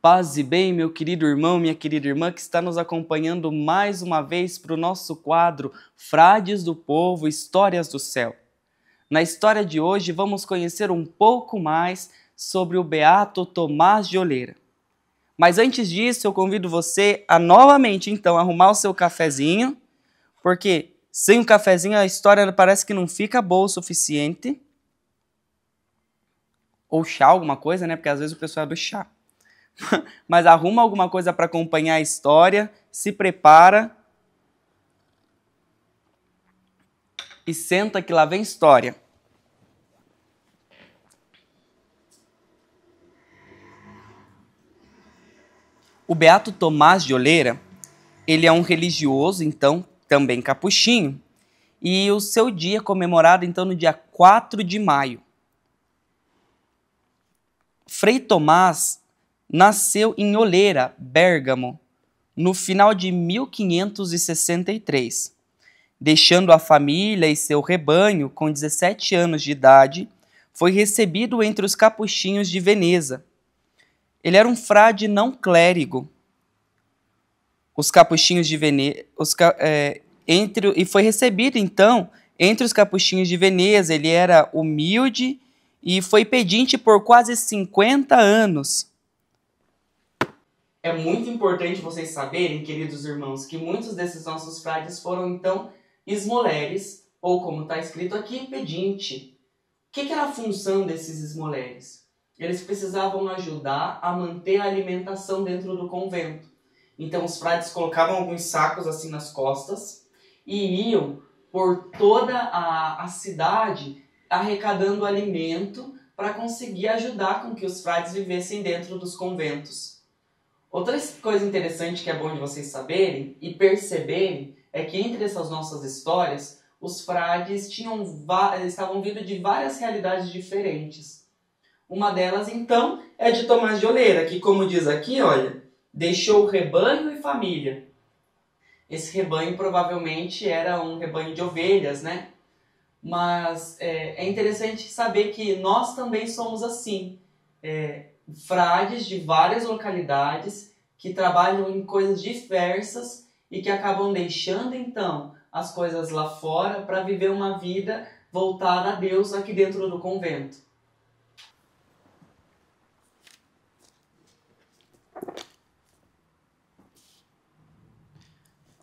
Paz e bem, meu querido irmão, minha querida irmã, que está nos acompanhando mais uma vez para o nosso quadro Frades do Povo, Histórias do Céu. Na história de hoje, vamos conhecer um pouco mais sobre o Beato Tomás de Oleira. Mas antes disso, eu convido você a novamente, então, arrumar o seu cafezinho, porque sem um cafezinho a história parece que não fica boa o suficiente. Ou chá, alguma coisa, né? Porque às vezes o pessoal é do chá. Mas arruma alguma coisa para acompanhar a história, se prepara e senta que lá vem história. O Beato Tomás de Oleira, ele é um religioso, então, também capuchinho, e o seu dia é comemorado, então, no dia 4 de maio. Frei Tomás nasceu em Oleira, Bérgamo, no final de 1563. Deixando a família e seu rebanho com 17 anos de idade, foi recebido entre os capuchinhos de Veneza. Ele era um frade não clérigo. Os capuchinhos de Veneza, e foi recebido então entre os capuchinhos de Veneza. Ele era humilde e foi pedinte por quase 50 anos. É muito importante vocês saberem, queridos irmãos, que muitos desses nossos frades foram então esmoleres, ou como está escrito aqui, pedinte. O que era a função desses esmoleres? Eles precisavam ajudar a manter a alimentação dentro do convento. Então os frades colocavam alguns sacos assim nas costas e iam por toda a cidade arrecadando alimento para conseguir ajudar com que os frades vivessem dentro dos conventos. Outra coisa interessante que é bom de vocês saberem e perceberem é que entre essas nossas histórias, os frades estavam vindo de várias realidades diferentes. Uma delas, então, é de Tomás de Oleira, que, como diz aqui, olha, deixou rebanho e família. Esse rebanho provavelmente era um rebanho de ovelhas, né? Mas é interessante saber que nós também somos assim. Frades de várias localidades que trabalham em coisas diversas e que acabam deixando, então, as coisas lá fora para viver uma vida voltada a Deus aqui dentro do convento.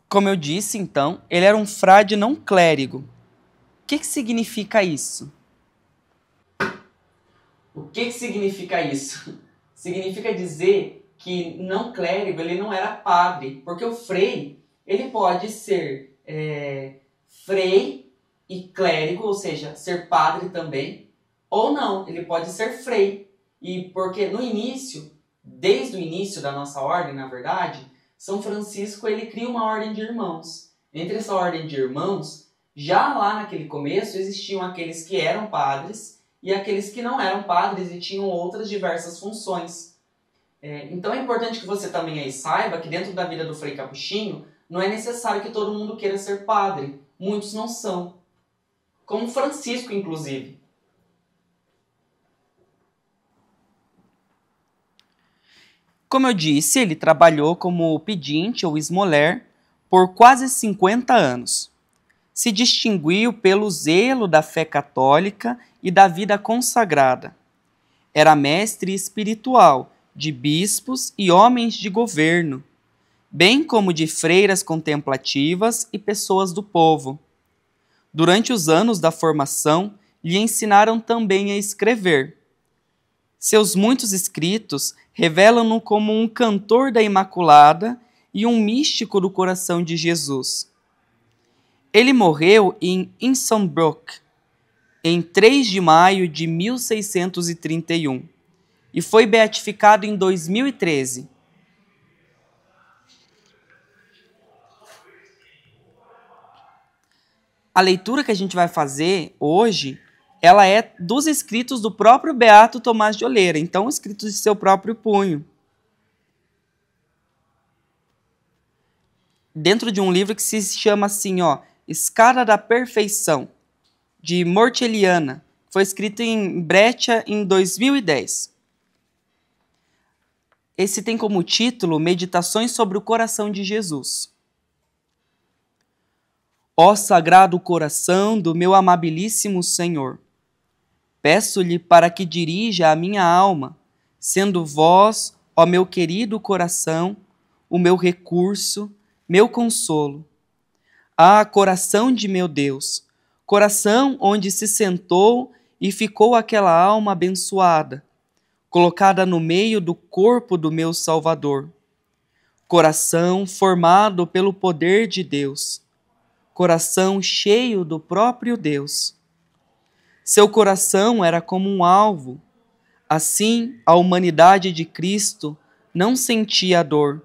Como eu disse, então, ele era um frade não clérigo. O que significa isso? O que significa isso? Significa dizer que não clérigo, ele não era padre, porque o frei, ele pode ser frei e clérigo, ou seja, ser padre também, ou não, ele pode ser frei. E porque no início, desde o início da nossa ordem, na verdade, São Francisco ele cria uma ordem de irmãos. Entre essa ordem de irmãos, já lá naquele começo existiam aqueles que eram padres e aqueles que não eram padres e tinham outras diversas funções. Então é importante que você também aí saiba que dentro da vida do Frei Capuchinho não é necessário que todo mundo queira ser padre. Muitos não são. Como Francisco, inclusive. Como eu disse, ele trabalhou como pedinte ou esmoler por quase 50 anos. Se distinguiu pelo zelo da fé católica e da vida consagrada. Era mestre espiritual de bispos e homens de governo, bem como de freiras contemplativas e pessoas do povo. Durante os anos da formação, lhe ensinaram também a escrever. Seus muitos escritos revelam-no como um cantor da Imaculada e um místico do coração de Jesus. Ele morreu em Innsbruck, em 3 de maio de 1631, e foi beatificado em 2013. A leitura que a gente vai fazer hoje, ela é dos escritos do próprio Beato Tomás de Oleira, então escritos de seu próprio punho. Dentro de um livro que se chama assim, Escada da Perfeição, de Morteliana, foi escrito em Breccia em 2010. Esse tem como título Meditações sobre o coração de Jesus. Ó sagrado coração do meu amabilíssimo Senhor, peço-lhe para que dirija a minha alma, sendo vós, ó meu querido coração, o meu recurso, meu consolo. Ah, coração de meu Deus, coração onde se sentou e ficou aquela alma abençoada, colocada no meio do corpo do meu Salvador. Coração formado pelo poder de Deus, coração cheio do próprio Deus. Seu coração era como um alvo. Assim, a humanidade de Cristo não sentia dor,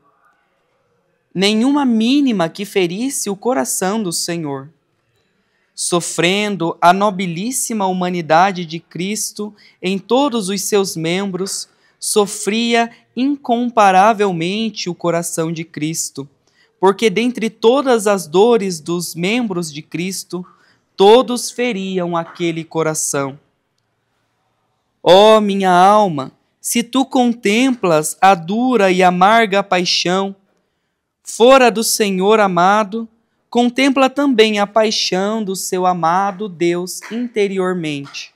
nenhuma mínima que ferisse o coração do Senhor. Sofrendo a nobilíssima humanidade de Cristo em todos os seus membros, sofria incomparavelmente o coração de Cristo, porque dentre todas as dores dos membros de Cristo, todos feriam aquele coração. Ó minha alma, se tu contemplas a dura e amarga paixão, fora do Senhor amado, contempla também a paixão do seu amado Deus interiormente.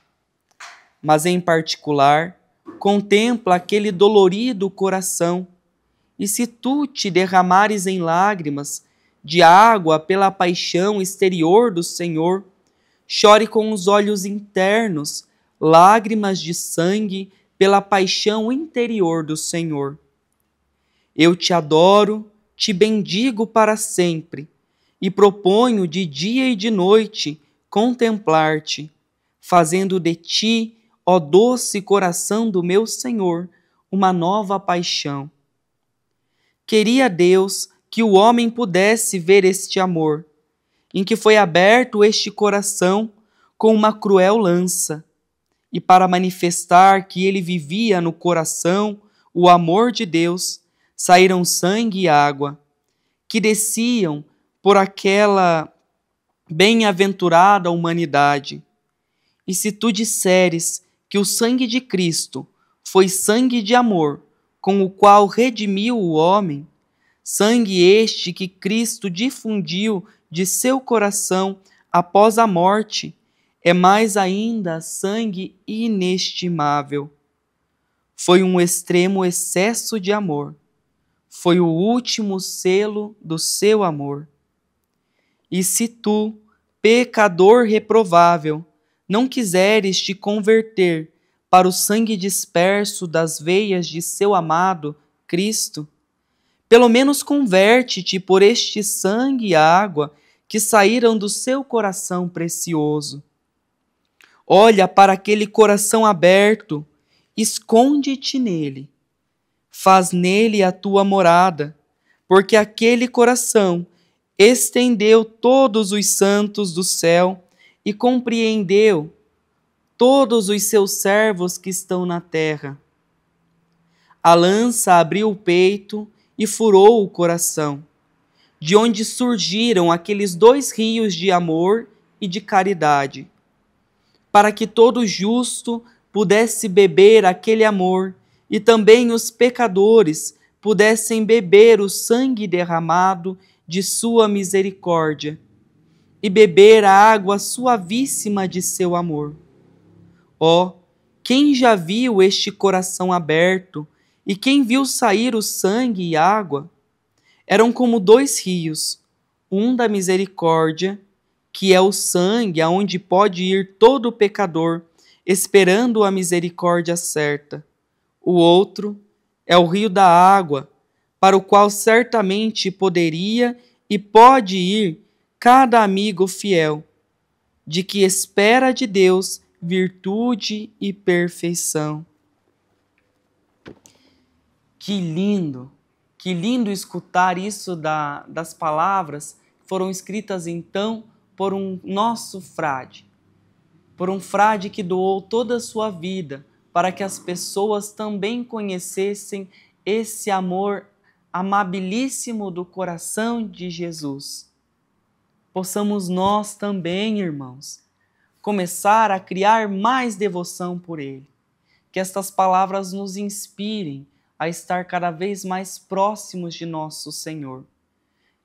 Mas em particular, contempla aquele dolorido coração, e se tu te derramares em lágrimas de água pela paixão exterior do Senhor, chore com os olhos internos lágrimas de sangue pela paixão interior do Senhor. Eu te adoro, te bendigo para sempre, e proponho de dia e de noite contemplar-te, fazendo de ti, ó doce coração do meu Senhor, uma nova paixão. Queria Deus que o homem pudesse ver este amor, em que foi aberto este coração com uma cruel lança, e para manifestar que ele vivia no coração o amor de Deus, saíram sangue e água, que desciam por aquela bem-aventurada humanidade. E se tu disseres que o sangue de Cristo foi sangue de amor, com o qual redimiu o homem, sangue este que Cristo difundiu de seu coração após a morte, é mais ainda sangue inestimável. Foi um extremo excesso de amor. Foi o último selo do seu amor. E se tu, pecador reprovável, não quiseres te converter para o sangue disperso das veias de seu amado Cristo, pelo menos converte-te por este sangue e água que saíram do seu coração precioso. Olha para aquele coração aberto, esconde-te nele, faz nele a tua morada, porque aquele coração estendeu todos os santos do céu e compreendeu todos os seus servos que estão na terra. A lança abriu o peito e furou o coração, de onde surgiram aqueles 2 rios de amor e de caridade, para que todo justo pudesse beber aquele amor e também os pecadores pudessem beber o sangue derramado de sua misericórdia e beber a água suavíssima de seu amor. Ó, quem já viu este coração aberto e quem viu sair o sangue e água? Eram como 2 rios, um da misericórdia, que é o sangue aonde pode ir todo pecador, esperando a misericórdia certa. O outro é o rio da água, para o qual certamente poderia e pode ir cada amigo fiel, de que espera de Deus virtude e perfeição. Que lindo escutar isso das palavras que foram escritas então por um nosso frade, por um frade que doou toda a sua vida para que as pessoas também conhecessem esse amor amabilíssimo do coração de Jesus. Possamos nós também, irmãos, começar a criar mais devoção por Ele. Que estas palavras nos inspirem a estar cada vez mais próximos de nosso Senhor.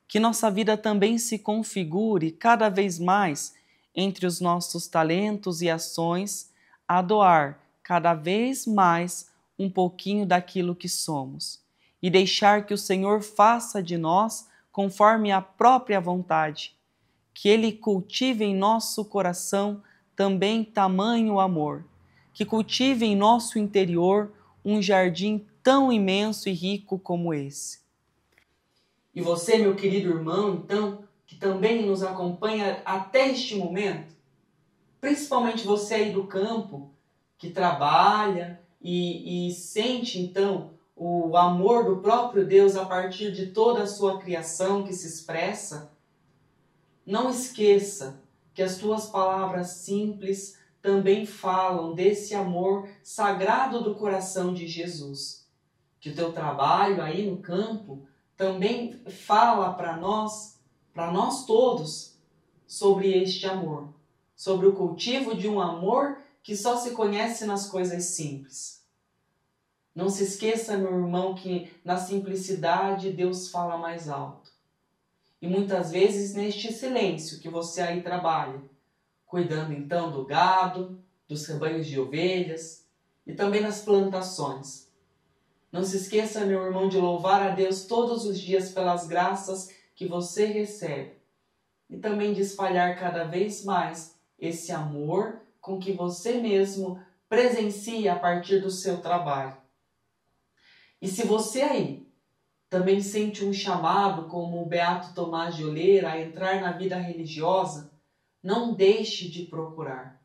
Que nossa vida também se configure cada vez mais entre os nossos talentos e ações a doar cada vez mais um pouquinho daquilo que somos e deixar que o Senhor faça de nós conforme a própria vontade, que Ele cultive em nosso coração também tamanho amor, que cultive em nosso interior um jardim tão imenso e rico como esse. E você, meu querido irmão, então, que também nos acompanha até este momento, principalmente você aí do campo, que trabalha e sente então o amor do próprio Deus a partir de toda a sua criação que se expressa, não esqueça que as tuas palavras simples também falam desse amor sagrado do coração de Jesus. Que o teu trabalho aí no campo também fala para nós todos, sobre este amor, sobre o cultivo de um amor que só se conhece nas coisas simples. Não se esqueça, meu irmão, que na simplicidade Deus fala mais alto. E muitas vezes neste silêncio que você aí trabalha, cuidando então do gado, dos rebanhos de ovelhas e também das plantações. Não se esqueça, meu irmão, de louvar a Deus todos os dias pelas graças que você recebe e também de espalhar cada vez mais esse amor com que você mesmo presencia a partir do seu trabalho. E se você aí também sente um chamado, como o Beato Tomás de Oleira, a entrar na vida religiosa, não deixe de procurar.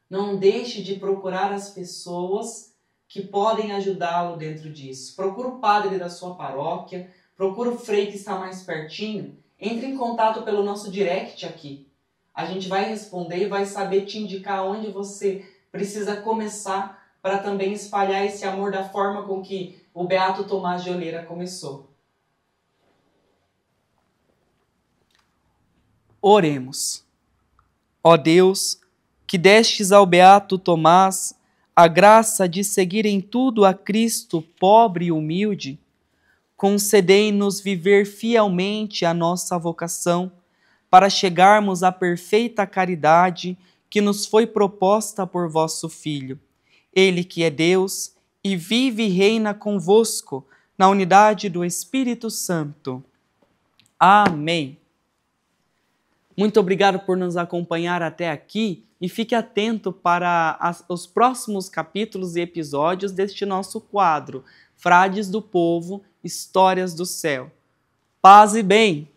Não deixe de procurar as pessoas que podem ajudá-lo dentro disso. Procura o padre da sua paróquia, procura o frei que está mais pertinho, entre em contato pelo nosso direct aqui. A gente vai responder e vai saber te indicar onde você precisa começar para também espalhar esse amor da forma com que o Beato Tomás de Oleira começou. Oremos. Ó Deus, que destes ao Beato Tomás a graça de seguir em tudo a Cristo pobre e humilde, concedei-nos viver fielmente a nossa vocação para chegarmos à perfeita caridade que nos foi proposta por vosso Filho. Ele que é Deus e vive e reina convosco na unidade do Espírito Santo. Amém. Muito obrigado por nos acompanhar até aqui e fique atento para os próximos capítulos e episódios deste nosso quadro, Frades do Povo, Histórias do Céu. Paz e bem!